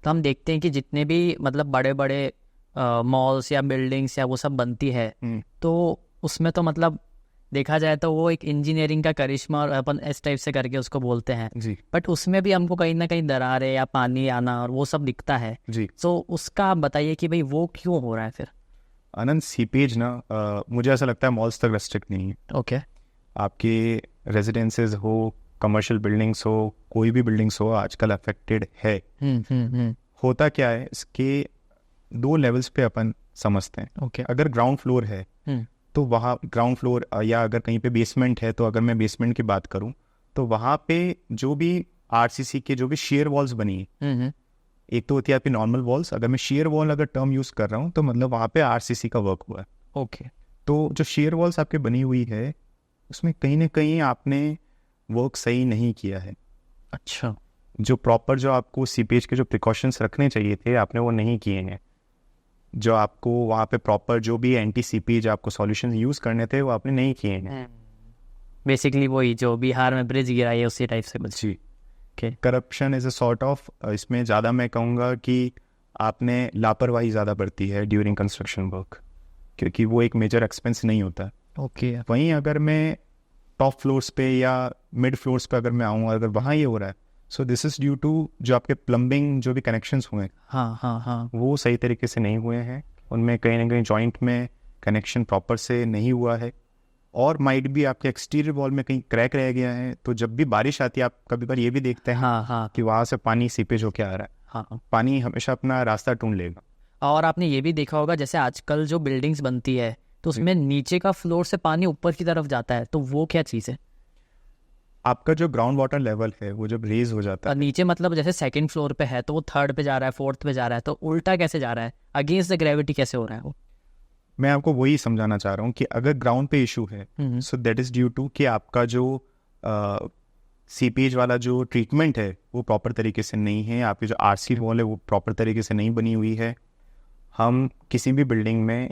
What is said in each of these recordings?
तो हम देखते हैं कि जितने भी मतलब बड़े बड़े मॉल्स या बिल्डिंग्स या वो सब बनती है, तो उसमें तो मतलब देखा जाए तो वो एक इंजीनियरिंग का करिश्मा और अपन इस टाइप से करके उसको बोलते हैं जी बट उसमें भी हमको कहीं ना कहीं दरारें या पानी आना और वो सब दिखता है। जी। तो उसका आप बताइए कि भाई वो क्यों हो रहा है फिर। आनंद, सीपेज ना मुझे ऐसा लगता है मॉल्स तक रेस्ट्रिक्ट नहीं है। ओके। आपके रेजिडेंसेस हो, कमर्शियल बिल्डिंग्स हो, कोई भी बिल्डिंग्स हो, आजकल अफेक्टेड है। होता क्या है, इसके दो लेवल्स पे अपन समझते हैं। ओके। अगर ग्राउंड फ्लोर है तो वहाँ ग्राउंड फ्लोर, या अगर कहीं पे बेसमेंट है, तो अगर मैं बेसमेंट की बात करूँ तो वहाँ पे जो भी आरसीसी के जो भी शेयर वॉल्स बनी है, एक तो होती है आपकी नॉर्मल वॉल्स, अगर मैं शेयर वॉल अगर टर्म यूज कर रहा हूँ तो मतलब वहाँ पे आरसीसी का वर्क हुआ है। ओके। तो जो शेयर वॉल्स आपके बनी हुई है उसमें कहीं ना कहीं आपने वर्क सही नहीं किया है। अच्छा। जो प्रॉपर जो आपको सीपेज के जो प्रिकॉशंस रखने चाहिए थे आपने वो नहीं किए हैं। जो आपको वहाँ पे प्रॉपर जो भी एंटी सीपेज आपको सॉल्यूशंस यूज करने थे वो आपने नहीं किए हैं। बेसिकली वही जो बिहार में ब्रिज गिरा है उसी टाइप से कुछ। जी। Corruption is a sort of, इसमें ज़्यादा मैं कहूँगा कि आपने लापरवाही ज़्यादा बरती है ड्यूरिंग कंस्ट्रक्शन वर्क, क्योंकि वो एक मेजर एक्सपेंस नहीं होता। ओके। वहीं अगर मैं टॉप फ्लोर्स पे या मिड फ्लोर्स पे अगर मैं आऊँ, अगर वहाँ ये हो रहा है, so this is due to जो आपके प्लम्बिंग जो भी कनेक्शंस हुए हैं, हाँ, वो सही तरीके से नहीं हुए हैं। उनमें कहीं ना कहीं जॉइंट में कनेक्शन प्रॉपर से नहीं हुआ है, और माइट भी आपके एक्सटीरियर वॉल में कहीं क्रैक रह गया है। तो जब भी बारिश आती है आप कभी बार ये भी देखते हैं कि वहाँ से पानी सीपेज होके आ रहा है। पानी हमेशा अपना रास्ता ढूंढ लेगा। और आपने ये भी देखा होगा जैसे आजकल जो बिल्डिंग्स बनती है तो उसमें नीचे का फ्लोर से पानी ऊपर की तरफ जाता है, तो वो क्या चीज़ है? आपका जो ग्राउंड वाटर लेवल है वो जब रेज हो जाता है, नीचे मतलब जैसे सेकंड फ्लोर पे है तो वो थर्ड पे जा रहा है, फोर्थ पे जा रहा है, तो उल्टा कैसे जा रहा है, अगेंस्ट द ग्रेविटी कैसे हो रहा है वो? मैं आपको वही समझाना चाह रहा हूँ कि अगर ग्राउंड पे इशू है so that is due to कि आपका जो सीपेज वाला जो ट्रीटमेंट है वो प्रॉपर तरीके से नहीं है। आपकी जो आरसी वॉल है वो प्रॉपर तरीके से नहीं बनी हुई है। हम किसी भी बिल्डिंग में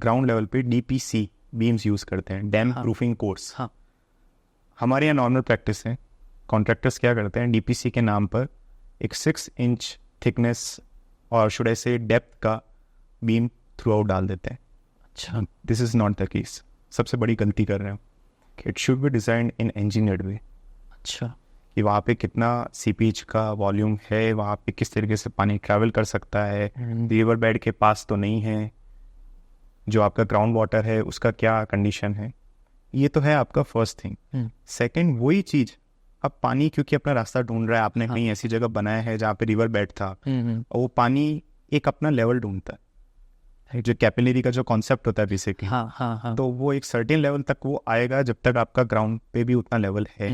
ग्राउंड लेवल पे डीपीसी बीम्स यूज़ करते हैं, डैम प्रूफिंग कोर्स। हमारे यहाँ नॉर्मल प्रैक्टिस है, कॉन्ट्रैक्टर्स क्या करते हैं, डीपीसी के नाम पर एक 6 इंच थिकनेस और शुड आई से डेप्थ का बीम थ्रू आउट डाल देते हैं। अच्छा, this is not the case. सबसे बड़ी गलती कर रहे हैं। It should be designed in engineered way. अच्छा, कि वहाँ पे कितना सीपेज का वॉल्यूम है, वहाँ पे किस तरीके से पानी ट्रैवल कर सकता है, रिवर बेड के पास तो नहीं है, जो आपका ग्राउंड वाटर है उसका क्या कंडीशन है। ये तो है आपका फर्स्ट थिंग। सेकंड, वही चीज़, अब पानी क्योंकि अपना रास्ता ढूंढ रहा है, आपने कहीं ऐसी जगह बनाया है जहाँ पे रिवर बेड था, और वो पानी एक अपना लेवल ढूंढता है, जो कैपिलरी का जो कॉन्सेप्ट होता है बेसिकली। तो वो एक सर्टेन लेवल तक वो आएगा जब तक आपका ग्राउंड पे भी उतना लेवल है,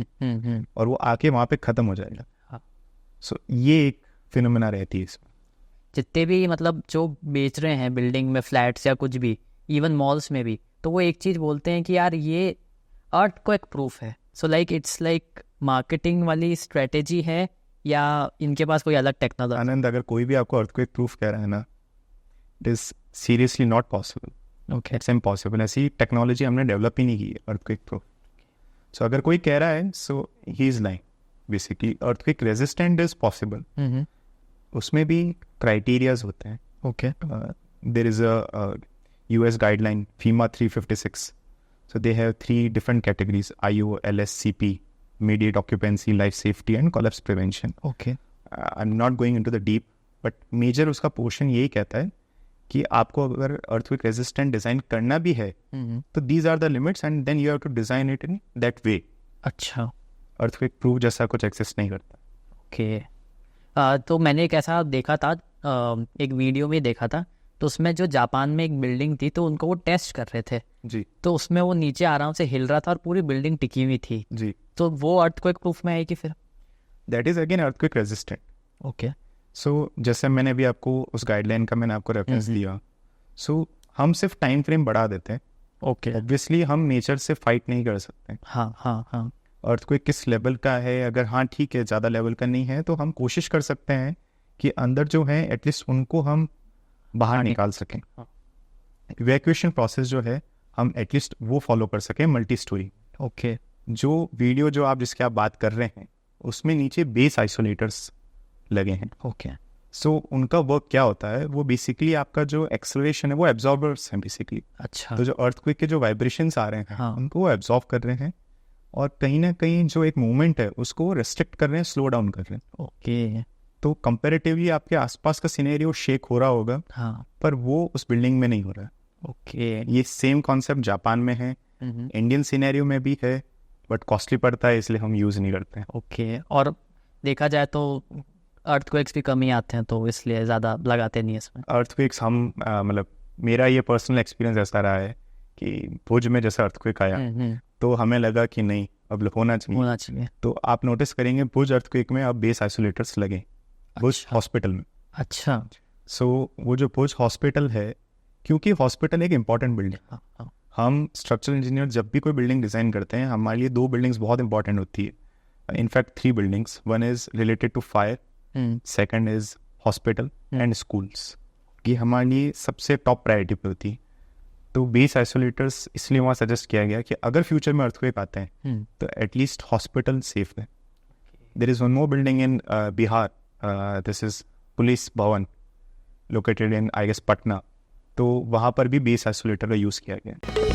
और वो आके वहाँ पे ख़त्म हो जाएगा। सो ये एक फिनोमेना रहती है इसमें। जितने भी मतलब जो बेच रहे हैं बिल्डिंग में फ्लैट्स या कुछ भी, इवन मॉल्स में भी, तो वो एक चीज़ बोलते हैं कि यार ये अर्थक्वेक प्रूफ है। So like it's like marketing वाली स्ट्रेटेजी है या इनके पास कोई अलग टेक्नोलॉजी? आनंद, अगर कोई भी आपको अर्थक्वेक प्रूफ कह रहा है ना, it is seriously not possible. Okay. It's impossible. ऐसी टेक्नोलॉजी हमने डेवलप ही नहीं की है अर्थक्वेक प्रूफ। सो अगर कोई कह रहा है so he is lying. Basically earthquake resistant is possible. उसमें भी क्राइटेरियाज होते हैं। Okay. There is a US guideline FEMA 356. So they have 3 different categories: IO, LS, CP, immediate occupancy, life safety and collapse prevention. Okay. I'm not going into the deep, but major उसका portion यही कहता है कि आपको अगर earthquake resistant design करना भी है तो these are the limits and then you have to design it in that way. अच्छा, earthquake proof जैसा कुछ exist नहीं करता। ओके। तो मैंने एक ऐसा देखा था, एक वीडियो में देखा था, तो उसमें जो जापान में एक बिल्डिंग थी तो उनको वो टेस्ट कर रहे थे जी। तो उसमें वो नीचे आराम से हिल रहा था और पूरी बिल्डिंग टिकी हुई थी जी। तो वो अर्थक्वेक प्रूफ में है कि फिर? That is again earthquake resistant. Okay. So जैसे मैंने भी आपको उस गाइडलाइन का मैंने आपको रेफरेंस दिया, सो हम सिर्फ टाइम फ्रेम बढ़ा देते हैं। ओके। ऑब्वियसली हम नेचर से फाइट नहीं कर सकते। हाँ। अर्थक्वेक किस लेवल का है, अगर हाँ ठीक है ज़्यादा लेवल का नहीं है तो हम कोशिश कर सकते हैं कि अंदर जो है एटलीस्ट उनको हम बाहर निकाल सकें। इवैक्यूएशन प्रोसेस जो है हम एटलीस्ट वो फॉलो कर सकें मल्टी स्टोरी। ओके। जो वीडियो जो आप जिसके आप बात कर रहे हैं उसमें नीचे बेस आइसोलेटर्स लगे हैं। ओके। सो उनका वर्क क्या होता है, वो बेसिकली आपका जो एक्सेलरेशन है वो एब्जॉर्बर्स हैं बेसिकली। अच्छा। तो जो अर्थक्वेक के जो वाइब्रेशंस आ रहे हैं हाँ। उनको वो एब्जॉर्ब कर रहे हैं और कहीं ना कहीं जो एक मूवमेंट है उसको रेस्ट्रिक्ट कर रहे हैं, स्लो डाउन कर रहे हैं। ओके। तो कंपैरेटिवली आपके आसपास का सिनेरियो शेक हो रहा होगा, हाँ। पर वो उस बिल्डिंग में नहीं हो रहा है। ओके। ये सेम कॉन्सेप्ट जापान में है, इंडियन सिनेरियो में भी है, बट कॉस्टली पड़ता है इसलिए हम यूज़ नहीं करते हैं। ओके। और देखा जाए तो अर्थक्वेक्स भी कम ही आते हैं, तो इसलिए ज़्यादा लगाते नहीं इसमें। अर्थक्वेक्स हम मतलब मेरा ये पर्सनल एक्सपीरियंस ऐसा रहा है कि भुज में जैसा अर्थक्वेक आया तो हमें लगा कि नहीं अब होना चाहिए। तो आप नोटिस करेंगे भुज अर्थक्वेक में अब बेस आइसोलेटर्स लगे भुज हॉस्पिटल में। अच्छा। सो वो जो भुज हॉस्पिटल है, क्योंकि हॉस्पिटल एक इंपॉर्टेंट बिल्डिंग, हम स्ट्रक्चरल इंजीनियर जब भी कोई बिल्डिंग डिज़ाइन करते हैं हमारे लिए 2 बिल्डिंग्स बहुत इंपॉर्टेंट होती है। In fact 3 buildings, one is related to fire, second is hospital and schools. ये हमारे लिए सबसे टॉप प्रायोरिटी पे होती है। तो बेस आइसोलेटर्स इसलिए वहाँ सजेस्ट किया गया कि अगर फ्यूचर में अर्थक्वेक आते हैं तो एटलीस्ट हॉस्पिटल सेफ है। There is one more building in Bihar, this is police Bhavan located in I guess Patna, तो वहाँ पर भी बेस आइसोलेटर का यूज़ किया गया है।